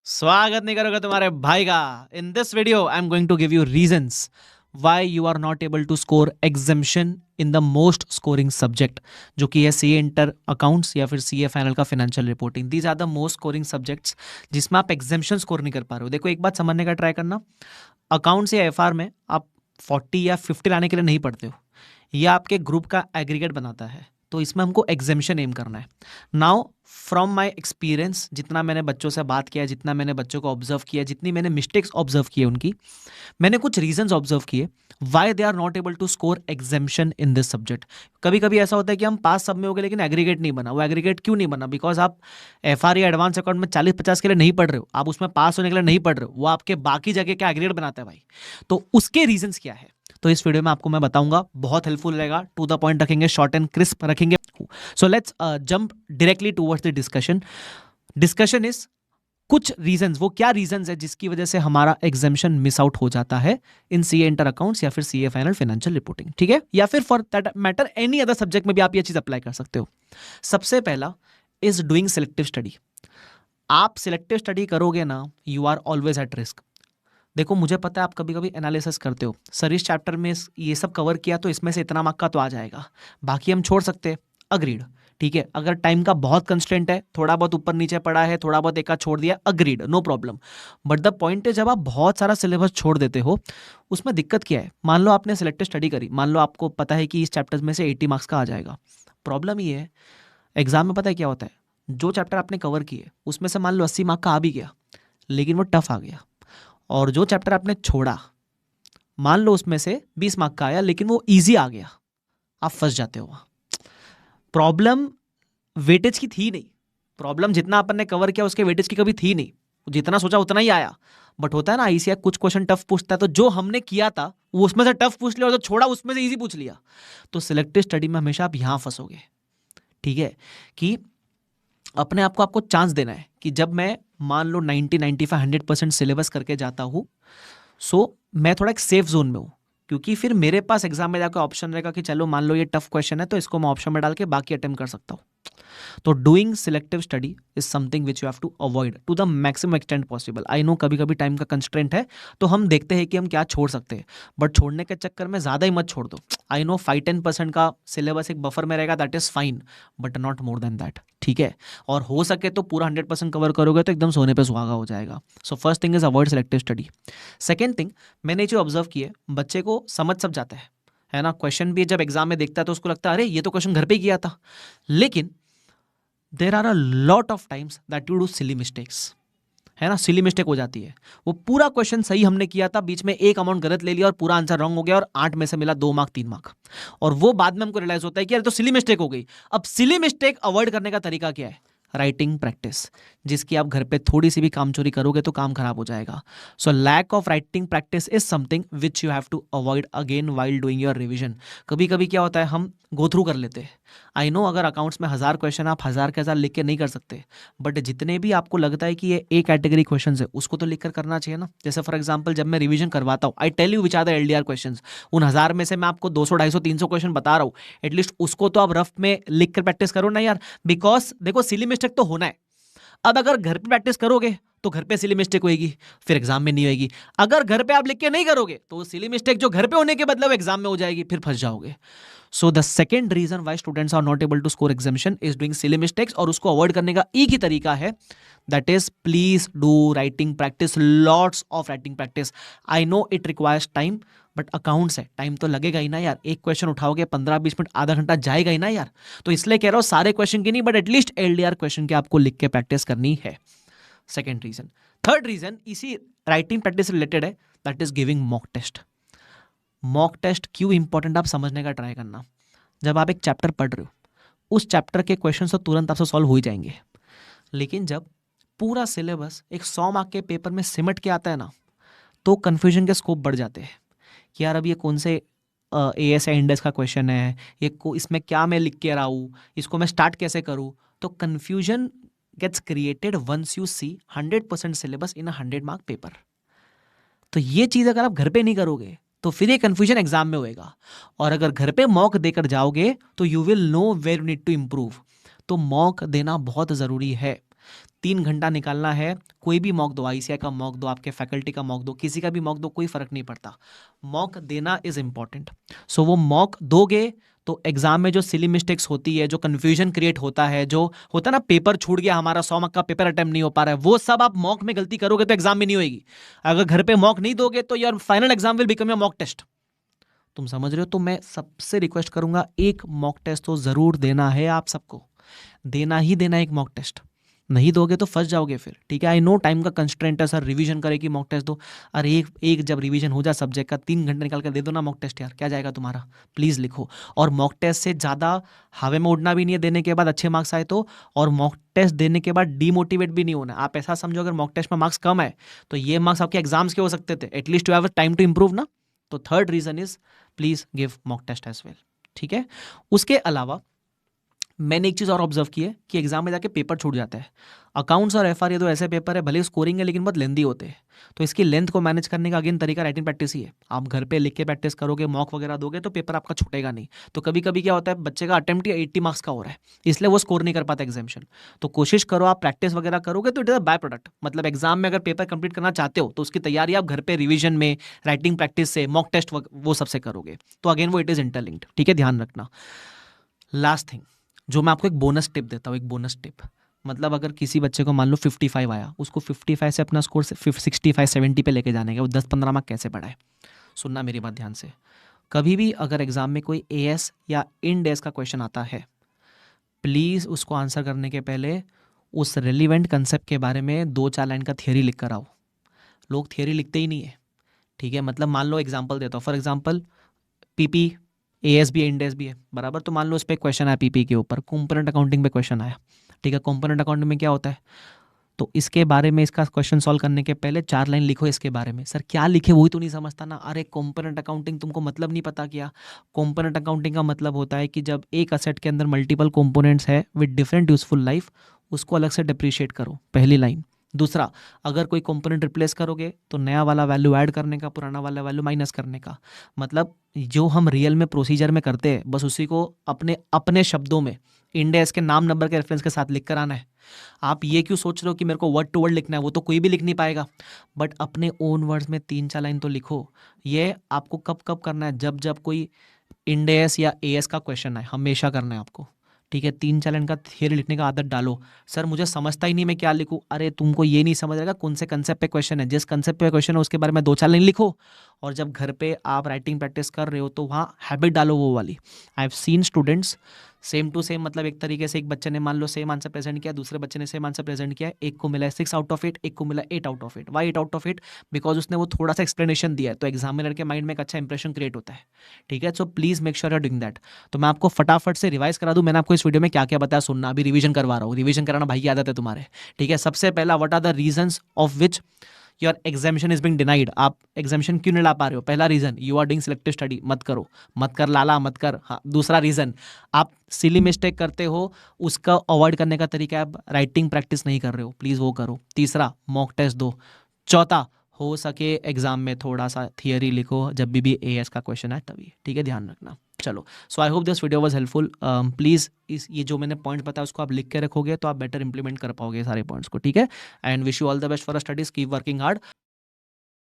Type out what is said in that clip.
स्वागत नहीं करोगे तुम्हारे भाई का। In this video I am going to give you reasons why you are not able to score exemption in the most scoring subject, जो कि है सीए इंटर अकाउंट्स या फिर सीए फाइनल का financial reporting. These are the most scoring subjects जिसमें आप exemption score नहीं कर पा रहे हो। देखो, एक बात समझने का ट्राई करना, अकाउंट्स या एफआर में आप 40 या 50 लाने के लिए नहीं पढ़ते हो, यह आपके ग्रुप का एग्रीगेट बनाता है। तो इसमें हमको एग्जेम्पशन एम करना है। नाउ फ्रॉम माई एक्सपीरियंस, जितना मैंने बच्चों से बात किया, जितना मैंने बच्चों को ऑब्जर्व किया, जितनी मैंने मिस्टेक्स ऑब्जर्व किए उनकी, मैंने कुछ रीजंस ऑब्जर्व किए why they are not able to score exemption in this subject. कभी कभी ऐसा होता है कि हम पास सब में हो गए लेकिन एग्रीगेट नहीं बना। वो एग्रीगेट क्यों नहीं बना? बिकॉज आप एफआर या एडवांस अकाउंट में 40-50 के लिए नहीं पढ़ रहे हो, आप उसमें पास होने के लिए नहीं पढ़ रहे हो, वो आपके बाकी जगह का एग्रीगेट बनाता है भाई। तो उसके रीजंस क्या है, तो इस वीडियो में आपको मैं बताऊंगा। बहुत हेल्पफुल रहेगा, टू द पॉइंट रखेंगे, शॉर्ट एंड क्रिस्प रखेंगे। So let's jump directly towards the discussion. Discussion is कुछ रीजंस, वो क्या रीजंस है जिसकी वजह से हमारा एग्जामिशन मिस आउट हो जाता है इन सीए इंटर अकाउंट्स या फिर सीए फाइनल फाइनेंशियल रिपोर्टिंग, ठीक है? या फिर for that matter any other subject में भी आप ये चीज अप्लाई कर सकते हो। सबसे पहला इज डूइंग सिलेक्टिव स्टडी। आप सिलेक्टिव स्टडी करोगे ना, you are always at risk. देखो, मुझे पता है आप कभी कभी एनालिसिस करते हो, सर इस चैप्टर में ये सब कवर किया तो इसमें से इतना मार्क का तो आ जाएगा, बाकी हम छोड़ सकते हैं। अग्रीड, ठीक है। अगर टाइम का बहुत कंस्टेंट है, थोड़ा बहुत ऊपर नीचे पड़ा है, थोड़ा बहुत एक आध छोड़ दिया, agreed, no problem. But the point है, जब आप बहुत सारा सिलेबस छोड़ देते हो, उसमें दिक्कत क्या है? मान लो आपने सिलेक्टिव स्टडी करी, मान लो आपको पता है कि इस चैप्टर में से 80 मार्क्स का आ जाएगा। प्रॉब्लम ये है, एग्जाम में पता है क्या होता है, जो चैप्टर आपने कवर किए उसमें से मान लो 80 मार्क का आ भी गया, लेकिन वो टफ आ गया। और जो चैप्टर आपने छोड़ा, मान लो उसमें से 20 मार्क का आया लेकिन वो इजी आ गया, आप फंस जाते हो। प्रॉब्लम वेटेज की थी नहीं, प्रॉब्लम जितना अपन ने कवर किया उसके वेटेज की कभी थी नहीं, जितना सोचा उतना ही आया। बट होता है ना, आईसीएसई कुछ क्वेश्चन टफ पूछता है, तो जो हमने किया था वो उसमें से टफ पूछ लिया और जो छोड़ा उसमें से इजी पूछ लिया। तो सिलेक्टिव स्टडी में हमेशा आप यहां फंसोगे, ठीक है? कि अपने आप को आपको चांस देना है कि जब मैं मान लो 90, 95, 100% सिलेबस करके जाता हूँ, सो मैं थोड़ा एक सेफ जोन में हूँ, क्योंकि फिर मेरे पास एग्जाम में जाकर ऑप्शन रहेगा कि चलो मान लो ये टफ क्वेश्चन है तो इसको मैं ऑप्शन में डाल के बाकी अटेम्प्ट कर सकता हूँ। तो doing selective study is something which you have to avoid to the maximum extent possible. I know कभी कभी टाइम का कंस्ट्रेंट है, तो हम देखते हैं कि हम क्या छोड़ सकते हैं, बट छोड़ने के चक्कर में ज़्यादा ही मत छोड़ दो। आई नो 5-10% का सिलेबस एक बफर में रहेगा, that is fine, but not more than that, ठीक है? और हो सके तो पूरा 100% कवर करोगे तो एकदम सोने पे सुहागा हो जाएगा। So first thing is avoid selective study. Second thing, मैंने जो ऑब्जर्व किया, बच्चे को समझ सब जाता है ना, क्वेश्चन भी जब एग्जाम में देखता है तो उसको लगता है अरे ये तो क्वेश्चन घर पे ही किया था, लेकिन there are a lot of times that you do silly mistakes, है ना? सिली मिस्टेक हो जाती है। वो पूरा क्वेश्चन सही हमने किया था, बीच में एक अमाउंट गलत ले लिया और पूरा आंसर रॉन्ग हो गया और 8 में से मिला 2 मार्क 3 मार्क, और वो बाद में हमको रियलाइज होता है कि यार तो सिली मिस्टेक हो गई। अब सिली मिस्टेक अवॉइड करने का तरीका क्या है? राइटिंग प्रैक्टिस, जिसकी आप घर पे थोड़ी सी भी कामचोरी करोगे तो काम खराब हो जाएगा। So lack of writing practice is something which you have to avoid again while doing your revision. कभी कभी क्या होता है, हम गो थ्रू कर लेते हैं। आई नो अगर अकाउंट्स में 1000 क्वेश्चन आप 1000 के 1000 लिख के नहीं कर सकते, बट जितने भी आपको लगता है कि ये ए कैटेगरी क्वेश्चन है उसको तो लिख कर करना चाहिए ना। जैसे फॉर एग्जाम्पल जब मैं रिविजन करवाता हूँ, I tell you which are the LDR question, उन 1000 में से मैं आपको 200, 250, 300 क्वेश्चन बता रहा हूँ, एटलीस्ट उसको तो आप रफ में लिख कर प्रैक्टिस करो ना यार। बिकॉज देखो, सिली मिस्टेक तो होना है। अब अगर घर पे प्रैक्टिस करोगे तो घर पे सिली मिस्टेक होगी, फिर एग्जाम में नहीं होगी। अगर घर पे आप लिख के नहीं करोगे तो सिली मिस्टेक जो घर पे होने के बदले एग्जाम में हो जाएगी, फिर फंस जाओगे। So the second reason why students are not able to score examination is doing silly mistakes, और उसको अवॉइड करने का एक ही तरीका है, that is please do writing practice, lots of writing practice. I know it requires time, but accounts है, time तो लगेगा ही ना यार। एक क्वेश्चन उठाओगे 15-20 मिनट, आधा घंटा जाएगा ही ना यार। तो इसलिए कह रहा हूं सारे क्वेश्चन की नहीं, बट एटलीस्ट एलडीआर क्वेश्चन के आपको लिख के प्रैक्टिस करनी है। Second reason. थर्ड रीजन इसी राइटिंग प्रैक्टिस रिलेटेड है, that is giving mock test. Mock test क्यों इंपॉर्टेंट, आप समझने का ट्राई करना। जब आप एक चैप्टर पढ़ रहे हो, उस चैप्टर के क्वेश्चन तो तुरंत आपसे सॉल्व हो ही जाएंगे, लेकिन जब पूरा सिलेबस एक 100 मार्क के पेपर में सिमट के आता है ना, तो कंफ्यूजन के स्कोप बढ़ जाते हैं कि यार अब ये कौन से एएस या इंडेक्स का क्वेश्चन है, ये इसमें क्या मैं लिख के रहा हूँ, इसको मैं स्टार्ट कैसे करूँ। तो confusion gets created once you see 100% syllabus in 100 mark paper. तो ये चीज़ अगर आप घर पे नहीं करोगे तो फिर ये कंफ्यूजन एग्जाम में होएगा, और अगर घर पे मॉक देकर जाओगे तो you will know where you need to improve. तो मॉक देना बहुत ज़रूरी है। 3 घंटा निकालना है, कोई भी मॉक दो, आईसीआई का मॉक दो, आपके फैकल्टी का मॉक दो, किसी का भी मॉक दो, कोई फर्क नहीं पड़ता, मॉक देना इज इंपॉर्टेंट। सो वो मॉक दोगे तो एग्जाम में जो सिली मिस्टेक्स होती है, जो कंफ्यूजन क्रिएट होता है, जो होता है ना पेपर छूट गया हमारा, 100 मार्क का पेपर अटेम्प्ट नहीं हो पा रहा है, वो सब आप मॉक में गलती करोगे तो एग्जाम में नहीं होगी। अगर घर पे मॉक नहीं दोगे तो your final exam will become your mock test. तुम समझ रहे हो? तो मैं सबसे रिक्वेस्ट करूंगा, एक मॉक टेस्ट तो जरूर देना है, आप सबको देना ही देना है एक मॉक टेस्ट। नहीं दोगे तो फंस जाओगे फिर, ठीक है। आई नो टाइम का कंस्ट्रेंट है सर, रिवीजन करे कि मॉक टेस्ट दो। अरे एक जब रिवीजन हो जाए सब्जेक्ट का, 3 घंटे निकाल कर दे दो ना मॉक टेस्ट, यार क्या जाएगा तुम्हारा, प्लीज़ लिखो। और मॉक टेस्ट से ज़्यादा हवा में उड़ना भी नहीं है देने के बाद अच्छे मार्क्स आए तो, और मॉक टेस्ट देने के बाद डीमोटिवेट भी नहीं होना। आप ऐसा समझो, अगर मॉक टेस्ट में मार्क्स कम है तो ये मार्क्स आपके एग्जाम्स के हो सकते थे, at least you have time to improve ना। तो third reason is please give mock test as well, ठीक है। उसके अलावा मैंने एक चीज़ और ऑब्जर्व की है कि एग्जाम में जाके पेपर छूट जाता है। अकाउंट्स और एफआर ये तो ऐसे पेपर है, भले स्कोरिंग है लेकिन बहुत लेंदी होते हैं। तो इसकी लेंथ को मैनेज करने का अगेन तरीका राइटिंग प्रैक्टिस ही है। आप घर पे लिख के प्रैक्टिस करोगे, मॉक वगैरह दोगे तो पेपर आपका छूटेगा नहीं। तो कभी कभी क्या होता है, बच्चे का अटेम्प्ट 80 मार्क्स का हो रहा है, इसलिए वो स्कोर नहीं कर पाता एग्जामिशन। तो कोशिश करो आप प्रैक्टिस वगैरह करोगे तो it is a by product. मतलब एग्जाम में अगर पेपर कंप्लीट करना चाहते हो तो उसकी तैयारी आप घर पे रिविजन में, राइटिंग प्रैक्टिस से, मॉक टेस्ट वो सबसे करोगे। तो अगेन वो इट इज इंटरलिंक्ड, ठीक है, ध्यान रखना। लास्ट थिंग जो मैं आपको एक बोनस टिप देता हूँ, एक बोनस टिप, मतलब अगर किसी बच्चे को मान लो 55 आया, उसको 55 से अपना स्कोर 65 70 पे लेके जाने का, वो 10-15 मार्क कैसे बढ़ाए। सुनना मेरी बात ध्यान से, कभी भी अगर एग्जाम में कोई एएस या इंड एस का क्वेश्चन आता है, प्लीज़ उसको आंसर करने के पहले उस रेलिवेंट कंसेप्ट के बारे में 2-4 लाइन का थियरी लिख कर आओ। लोग थियरी लिखते ही नहीं है, ठीक है। मतलब मान लो एग्जाम्पल देता हूँ, फॉर एग्जाम्पल पीपी एएस भी है, इंड एस भी है, बराबर। तो मान लो उस पर क्वेश्चन आया पीपी के ऊपर, कंपोनेंट अकाउंटिंग पे क्वेश्चन आया, ठीक है। कंपोनेंट अकाउंटिंग में क्या होता है, तो इसके बारे में, इसका क्वेश्चन सॉल्व करने के पहले 4 लाइन लिखो इसके बारे में। सर क्या लिखे वही तो नहीं समझता ना। अरे कंपोनेंट अकाउंटिंग तुमको मतलब नहीं पता क्या? कंपोनेंट अकाउंटिंग का मतलब होता है कि जब एक असेट के अंदर मल्टीपल कंपोनेंट्स है विद डिफरेंट यूजफुल लाइफ, उसको अलग से डिप्रिशिएट करो, पहली लाइन। दूसरा, अगर कोई कंपोनेंट रिप्लेस करोगे तो नया वाला वैल्यू ऐड करने का, पुराना वाला वैल्यू माइनस करने का। मतलब जो हम रियल में प्रोसीजर में करते हैं, बस उसी को अपने अपने शब्दों में इंड एस के नाम नंबर के रेफरेंस के साथ लिख कर आना है। आप ये क्यों सोच रहे हो कि मेरे को वर्ड टू वर्ड लिखना है, वो तो कोई भी लिख नहीं पाएगा, बट अपने ओन वर्ड्स में 3-4 लाइन तो लिखो। ये आपको कब कब करना है, जब जब कोई इंड एस या एएस का क्वेश्चन है, हमेशा करना है आपको, ठीक है। 3-4 लाइन का थियरी लिखने का आदत डालो। सर मुझे समझता ही नहीं मैं क्या लिखूं, अरे तुमको ये नहीं समझ रहेगा कौन से कंसेप्ट पे क्वेश्चन है, जिस कंसेप्ट पे क्वेश्चन है उसके बारे में 2-4 लाइन लिखो। और जब घर पे आप राइटिंग प्रैक्टिस कर रहे हो तो वहाँ हैबिट डालो वो वाली। I have seen students same to same, मतलब एक तरीके से एक बच्चे ने मान लो सेम आंसर प्रेजेंट किया, दूसरे बच्चे ने सेम आंसर प्रेजेंट किया, एक को मिला 6 आउट ऑफ 8, एक को मिला 8 out of 8। Why 8 out of 8? Because उसने वो थोड़ा सा एक्सप्लेनेशन दिया है, तो एग्जामिनर के माइंड में एक अच्छा इंप्रेशन क्रिएट होता है, ठीक है। So please make sure you are doing that. तो मैं आपको फटाफट से रिवाइज करा दूं, मैंने आपको इस वीडियो में क्या क्या बताया, सुनना। अभी रिवीजन करवा रहा हूँ, रिवीजन कराना भाई की आदत है तुम्हारे, ठीक है। सबसे पहला, what are the reasons of which your exemption is being denied. आप एग्जामिशन क्यों नहीं ला पा रहे हो? पहला रीजन, you are doing selective study, मत करो, मत कर लाला, मत कर। हाँ, दूसरा रीजन, आप सिली मिस्टेक करते हो, उसका अवॉइड करने का तरीका है, आप राइटिंग प्रैक्टिस नहीं कर रहे हो, प्लीज वो करो। तीसरा, मॉक टेस्ट दो। चौथा, हो सके एग्जाम में थोड़ा सा थियरी लिखो, जब भी एएस का क्वेश्चन है तभी, ठीक है, ध्यान रखना। चलो, so I hope this video was helpful. Please इस ये जो मैंने पॉइंट बताया उसको आप लिख के रखोगे तो आप बेटर इंप्लीमेंट कर पाओगे सारे पॉइंट्स को, ठीक है। And wish you all the best for studies, keep working hard.